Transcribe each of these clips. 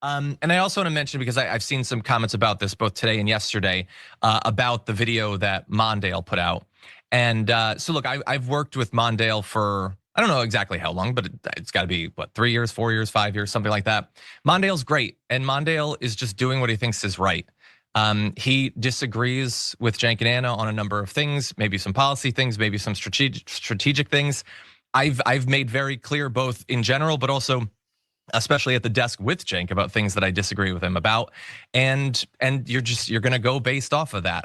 And I also want to mention, because I've seen some comments about this both today and yesterday, about the video that Mondale put out. And so look, I've worked with Mondale for, I don't know exactly how long, but it's got to be what, 3 years, 4 years, 5 years, something like that. Mondale's great, and Mondale is just doing what he thinks is right. He disagrees with Cenk and Ana on a number of things, maybe some policy things, maybe some strategic things. I've made very clear, both in general, but also especially at the desk with Cenk, about things that I disagree with him about, and you're gonna go based off of that.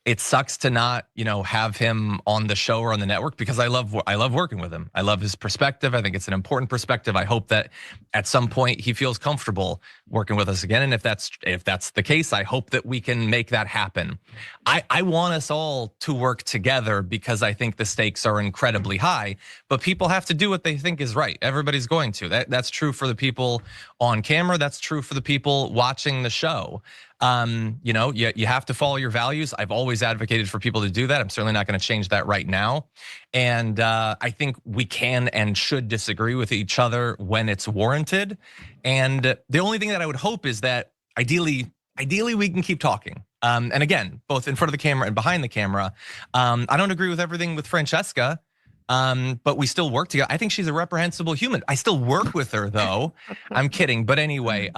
It sucks to not, have him on the show or on the network, because I love working with him. I love his perspective. I think it's an important perspective. I hope that at some point he feels comfortable working with us again. And if that's the case, I hope that we can make that happen. I want us all to work together, because I think the stakes are incredibly high, but people have to do what they think is right. Everybody's going to. That's true for the people on camera. That's true for the people watching the show. You have to follow your values. I've always advocated for people to do that. I'm certainly not going to change that right now. And I think we can and should disagree with each other when it's warranted. And the only thing that I would hope is that ideally we can keep talking. And again, both in front of the camera and behind the camera. I don't agree with everything with Francesca. But we still work together. I think she's a reprehensible human. I still work with her, though. I'm kidding, but anyway,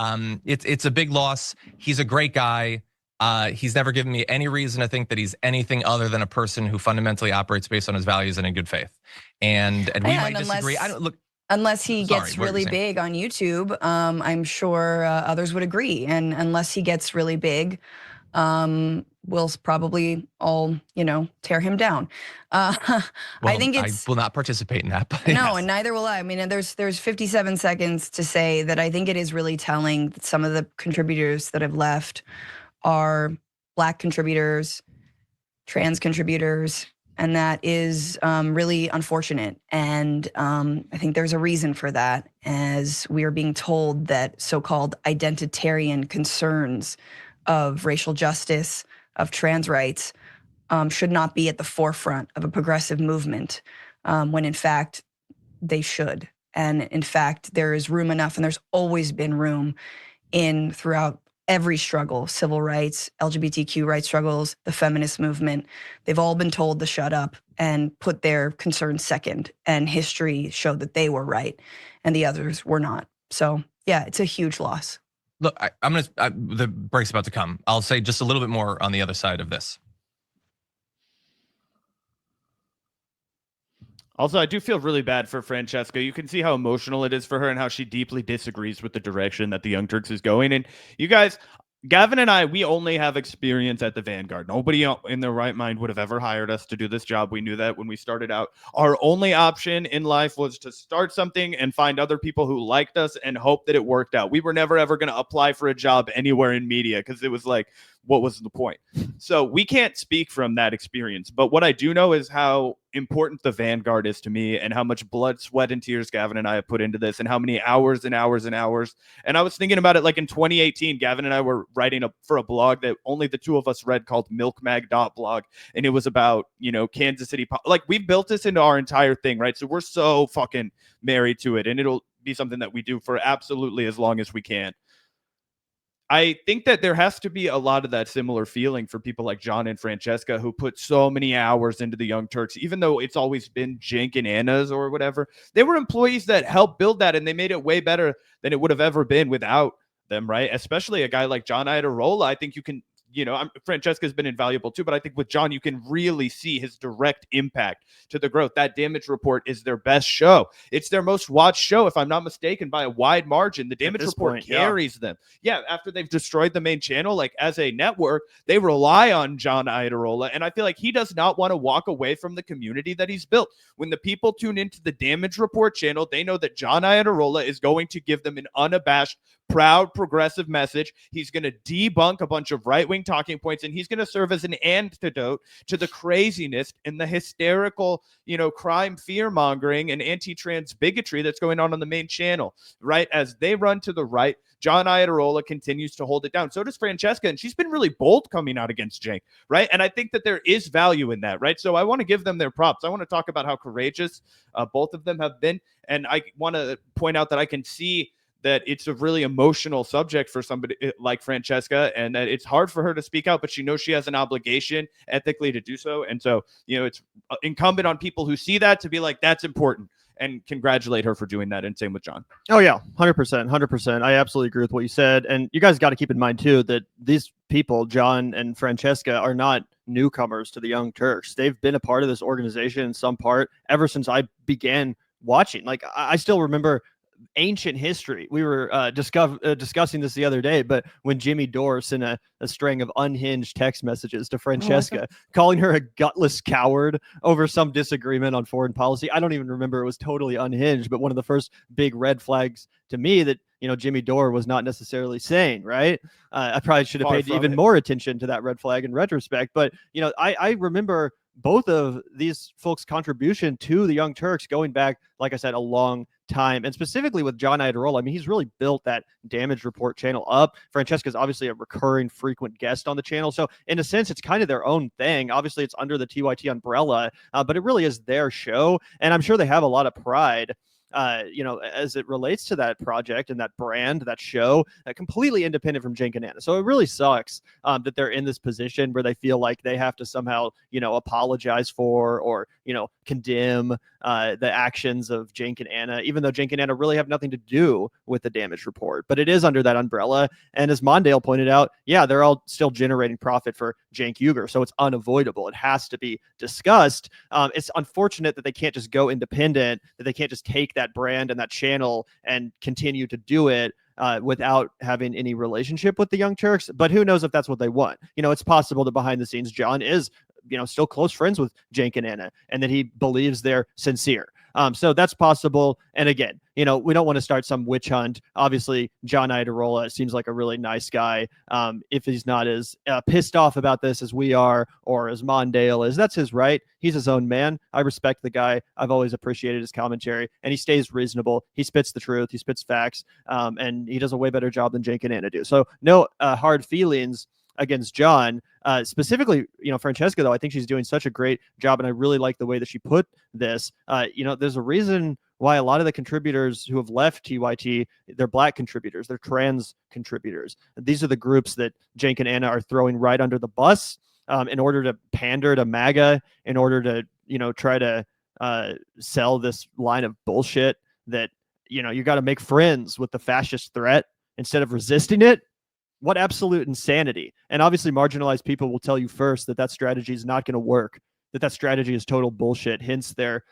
it's a big loss. He's a great guy. He's never given me any reason to think that he's anything other than a person who fundamentally operates based on his values and in good faith. And we might disagree. I don't look. Unless he gets really big on YouTube, I'm sure others would agree. And unless he gets really big, we'll probably all, tear him down. I think I will not participate in that. But no, yes. And neither will I. I mean, there's 57 seconds to say that I think it is really telling that some of the contributors that have left are Black contributors, trans contributors, and that is really unfortunate. And I think there's a reason for that, as we are being told that so-called identitarian concerns of racial justice, of trans rights, should not be at the forefront of a progressive movement, when in fact they should. And in fact, there is room enough, and there's always been room throughout every struggle, civil rights, LGBTQ rights struggles, the feminist movement. They've all been told to shut up and put their concerns second, and history showed that they were right and the others were not. So yeah, it's a huge loss. Look, the break's about to come. I'll say just a little bit more on the other side of this. Also, I do feel really bad for Francesca. You can see how emotional it is for her and how she deeply disagrees with the direction that the Young Turks is going. And you guys, Gavin and I, we only have experience at the Vanguard. Nobody in their right mind would have ever hired us to do this job. We knew that when we started out. Our only option in life was to start something and find other people who liked us and hope that it worked out. We were never, ever going to apply for a job anywhere in media, because it was like, what was the point? So we can't speak from that experience. But what I do know is how important the Vanguard is to me, and how much blood, sweat, and tears Gavin and I have put into this, and how many hours and hours and hours. And I was thinking about it, like in 2018, Gavin and I were writing for a blog that only the two of us read, called milkmag.blog. And it was about, Kansas City. Like, we've built this into our entire thing, right? So we're so fucking married to it, and it'll be something that we do for absolutely as long as we can. I think that there has to be a lot of that similar feeling for people like John and Francesca, who put so many hours into the Young Turks, even though it's always been Cenk and Ana's or whatever. They were employees that helped build that, and they made it way better than it would have ever been without them, right? Especially a guy like John Iadarola. I think you can, Francesca's been invaluable too, but I think with John, you can really see his direct impact to the growth. That Damage Report is their best show. It's their most watched show, if I'm not mistaken, by a wide margin. The Damage Report carries them. Yeah, after they've destroyed the main channel, like as a network, they rely on John Iadarola, and I feel like he does not want to walk away from the community that he's built. When the people tune into the Damage Report channel, they know that John Iadarola is going to give them an unabashed, proud, progressive message. He's going to debunk a bunch of right-wing talking points, and he's going to serve as an antidote to the craziness and the hysterical, crime, fear-mongering, and anti-trans bigotry that's going on the main channel, right? As they run to the right, John Iadarola continues to hold it down. So does Francesca, and she's been really bold coming out against Cenk, right? And I think that there is value in that, right? So I want to give them their props. I want to talk about how courageous both of them have been, and I want to point out that I can see that it's a really emotional subject for somebody like Francesca, and that it's hard for her to speak out, but she knows she has an obligation ethically to do so. And so, it's incumbent on people who see that to be like, that's important, and congratulate her for doing that. And same with John. Oh yeah, 100%. I absolutely agree with what you said. And you guys got to keep in mind too that these people, John and Francesca, are not newcomers to the Young Turks. They've been a part of this organization in some part ever since I began watching. Like I still remember ancient history. We were discussing this the other day, but when Jimmy Dore sent a string of unhinged text messages to Francesca, calling her a gutless coward over some disagreement on foreign policy. I don't even remember. It was totally unhinged, but one of the first big red flags to me that, Jimmy Dore was not necessarily saying, right? I probably should have paid even more attention to that red flag in retrospect. But, I remember both of these folks' contribution to the Young Turks going back, like I said, a long time. And specifically with John Iadarola, I mean, he's really built that damage report channel up. Francesca's obviously a recurring frequent guest on the channel. So in a sense, it's kind of their own thing. Obviously, it's under the TYT umbrella, but it really is their show. And I'm sure they have a lot of pride as it relates to that project and that brand, that show, completely independent from Cenk and Ana. So it really sucks that they're in this position where they feel like they have to somehow, apologize for or, condemn the actions of Cenk and Ana, even though Cenk and Ana really have nothing to do with the damage report. But it is under that umbrella. And as Mondale pointed out, yeah, they're all still generating profit for Cenk Uygur. So it's unavoidable. It has to be discussed. It's unfortunate that they can't just go independent, that they can't just take that brand and that channel and continue to do it without having any relationship with the Young Turks. But who knows if that's what they want. It's possible that behind the scenes, John is still close friends with Cenk and Ana, and that he believes they're sincere. So that's possible. And again, we don't want to start some witch hunt. Obviously, John Iadarola seems like a really nice guy. If he's not as pissed off about this as we are, or as Mondale is, that's his right. He's his own man. I respect the guy. I've always appreciated his commentary, and he stays reasonable. He spits the truth. He spits facts, and he does a way better job than Cenk and Ana do. So no hard feelings against John. Specifically, Francesca, though, I think she's doing such a great job, and I really like the way that she put this. There's a reason why a lot of the contributors who have left TYT, they're Black contributors, they're trans contributors. These are the groups that Cenk and Ana are throwing right under the bus in order to pander to MAGA, in order to, try to sell this line of bullshit that, you got to make friends with the fascist threat instead of resisting it. What absolute insanity. And obviously marginalized people will tell you first that strategy is not going to work, that strategy is total bullshit, hence their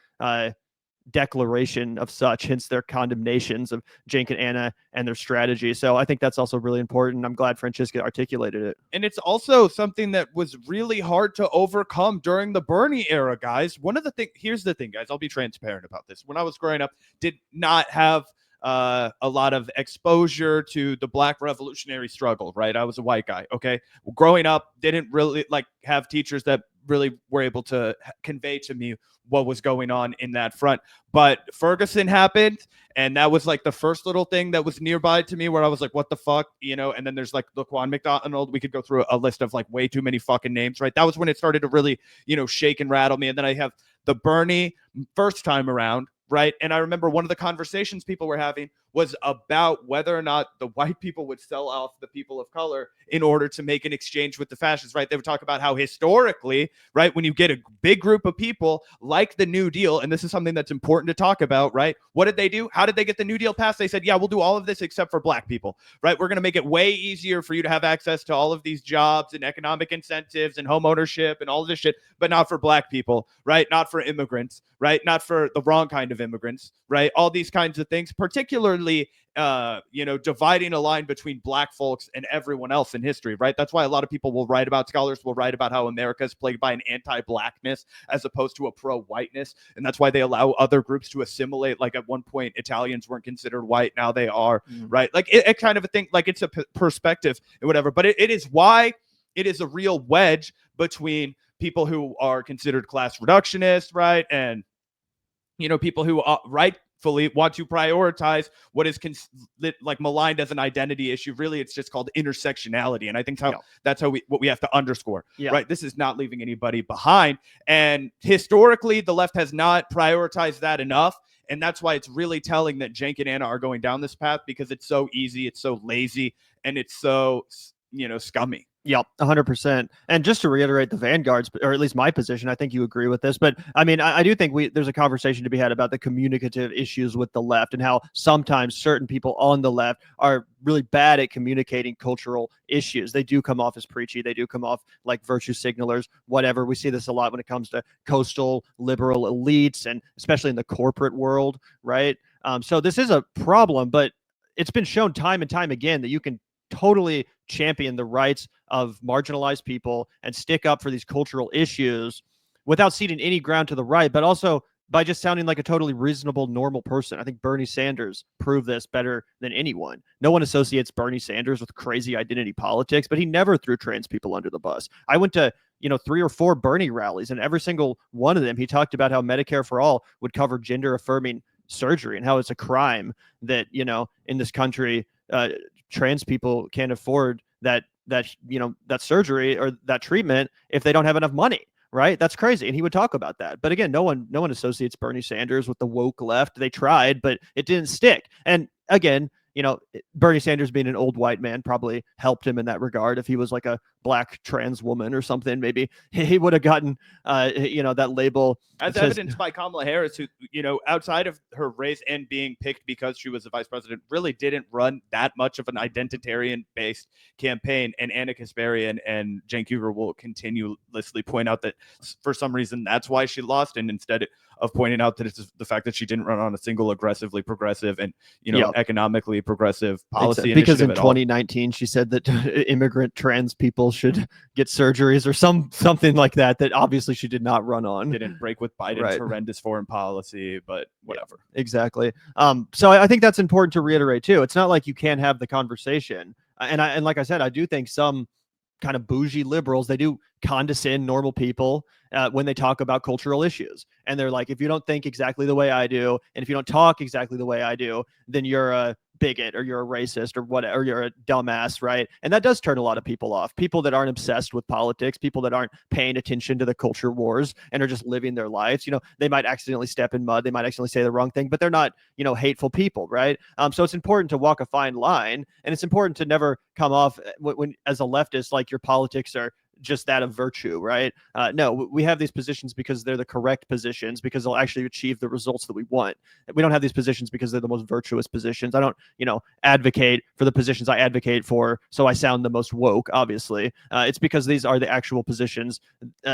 declaration of such, hence their condemnations of Cenk and Ana and their strategy. So I think that's also really important. I'm glad Francesca articulated it. And it's also something that was really hard to overcome during the Bernie era, guys. Here's the thing, guys, I'll be transparent about this. When I was growing up, did not have a lot of exposure to the Black revolutionary struggle, right? I was a white guy, okay? Growing up, didn't really have teachers that really were able to convey to me what was going on in that front. But Ferguson happened, and that was the first little thing that was nearby to me where I was like, what the fuck, and then there's Laquan McDonald. We could go through a list of way too many fucking names, right? That was when it started to really, shake and rattle me. And then I have the Bernie first time around, right? And I remember one of the conversations people were having was about whether or not the white people would sell off the people of color in order to make an exchange with the fascists, right? They would talk about how historically, right, when you get a big group of people like the New Deal, and this is something that's important to talk about, right? What did they do? How did they get the New Deal passed? They said, yeah, we'll do all of this except for Black people, right? We're going to make it way easier for you to have access to all of these jobs and economic incentives and home ownership and all of this shit, but not for Black people, right? Not for immigrants, right? Not for the wrong kind of immigrants, right? All these kinds of things, particularly dividing a line between Black folks and everyone else in history, right? That's why a lot of people will write about, scholars will write about how America is plagued by an anti-Blackness as opposed to a pro-whiteness. And that's why they allow other groups to assimilate. At one point, Italians weren't considered white. Now they are, right? It kind of a thing, it's a perspective and whatever. But it is why it is a real wedge between people who are considered class reductionists, right? And, people who are rightfully want to prioritize what is maligned as an identity issue. Really, it's just called intersectionality. And I think that's what we have to underscore, right? This is not leaving anybody behind. And historically, the left has not prioritized that enough. And that's why it's really telling that Cenk and Anna are going down this path, because it's so easy, it's so lazy, and it's so, scummy. Yep, 100%. And just to reiterate the vanguards, or at least my position, I think you agree with this, but I mean, I do think there's a conversation to be had about the communicative issues with the left and how sometimes certain people on the left are really bad at communicating cultural issues. They do come off as preachy. They do come off like virtue signalers, whatever. We see this a lot when it comes to coastal liberal elites, and especially in the corporate world, right? So this is a problem, but it's been shown time and time again that you can totally champion the rights of marginalized people and stick up for these cultural issues without ceding any ground to the right, but also by just sounding like a totally reasonable, normal person. I think Bernie Sanders proved this better than anyone. No one associates Bernie Sanders with crazy identity politics, but he never threw trans people under the bus. I went to 3 or 4 Bernie rallies, and every single one of them, he talked about how Medicare for All would cover gender affirming surgery and how it's a crime that, in this country, trans people can't afford that surgery or that treatment if they don't have enough money, right? That's crazy. And he would talk about that. But again, no one associates Bernie Sanders with the woke left. They tried, but it didn't stick. And again, Bernie Sanders being an old white man probably helped him in that regard. If he was like a black trans woman or something, maybe he would have gotten, that label. As evidenced by Kamala Harris, who, outside of her race and being picked because she was the vice president, really didn't run that much of an identitarian-based campaign. And Ana Kasparian and Cenk Uygur will continuously point out that for some reason that's why she lost. And instead of pointing out that it's the fact that she didn't run on a single aggressively progressive and economically progressive policy initiative. Because in at 2019 she said that immigrant trans people should get surgeries or something like that obviously she did not run on. Didn't break with Biden's horrendous foreign policy, but whatever. Yeah, exactly. So I think that's important to reiterate too. It's not like you can't have the conversation. And like I said, I do think some kind of bougie liberals, they do condescend normal people when they talk about cultural issues. And they're like, if you don't think exactly the way I do, and if you don't talk exactly the way I do, then you're a bigot or you're a racist or whatever, or you're a dumbass, right? And that does turn a lot of people off. People that aren't obsessed with politics, people that aren't paying attention to the culture wars and are just living their lives. They might accidentally step in mud, they might accidentally say the wrong thing, but they're not, hateful people, right? So it's important to walk a fine line, and it's important to never come off when as a leftist like your politics are just that of virtue, right? No, we have these positions because they're the correct positions, because they'll actually achieve the results that we want. We don't have these positions because they're the most virtuous positions. I don't, advocate for the positions I advocate for so I sound the most woke, obviously. It's because these are the actual positions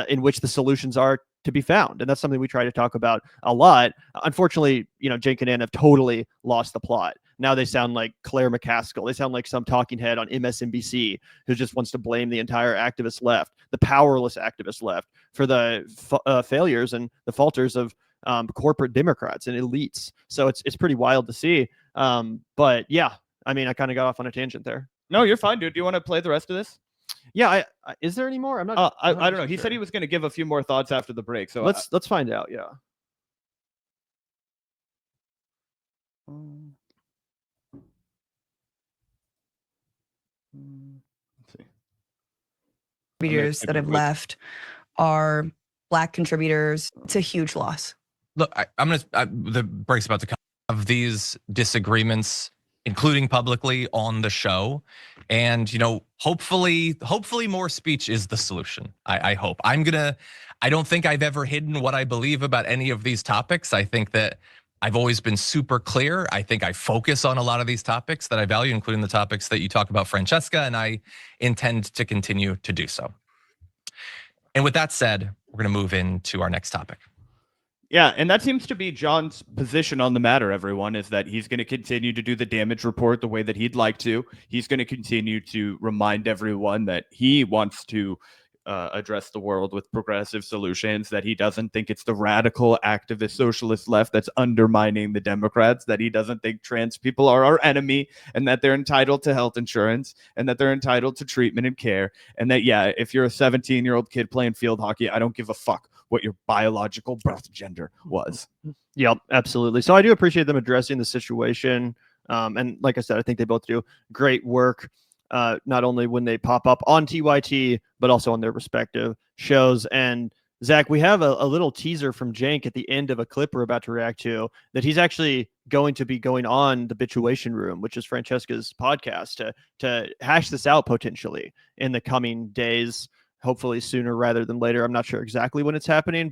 in which the solutions are to be found. And that's something we try to talk about a lot. Unfortunately, Cenk and Ann have totally lost the plot. Now they sound like Claire McCaskill. They sound like some talking head on MSNBC who just wants to blame the entire activist left, the powerless activist left, for the failures and the falters of corporate Democrats and elites. So it's pretty wild to see. But yeah, I mean, I kind of got off on a tangent there. No, you're fine, dude. Do you want to play the rest of this? Yeah, is there any more? I'm not. I don't know. He said he was going to give a few more thoughts after the break. So let's find out. Yeah. Let's see. Contributors that have left are Black contributors. It's a huge loss. Look, the break's about to come. Of these disagreements, including publicly on the show, and hopefully more speech is the solution. I hope. I don't think I've ever hidden what I believe about any of these topics. I think that I've always been super clear. I think I focus on a lot of these topics that I value, including the topics that you talk about, Francesca, and I intend to continue to do so. And with that said, we're going to move into our next topic. Yeah, and that seems to be John's position on the matter, everyone, is that he's going to continue to do the damage report the way that he'd like to. He's going to continue to remind everyone that he wants to address the world with progressive solutions, that he doesn't think it's the radical activist socialist left that's undermining the Democrats, that he doesn't think trans people are our enemy, and that they're entitled to health insurance, and that they're entitled to treatment and care, and that, yeah, if you're a 17-year-old kid playing field hockey, I don't give a fuck what your biological birth gender was. Yep, absolutely. So I do appreciate them addressing the situation. And like I said, I think they both do great work, not only when they pop up on TYT, but also on their respective shows. And Zach, we have a little teaser from Cenk at the end of a clip we're about to react to that he's actually going to be going on the Bituation Room, which is Francesca's podcast, to hash this out potentially in the coming days, hopefully sooner rather than later. I'm not sure exactly when it's happening.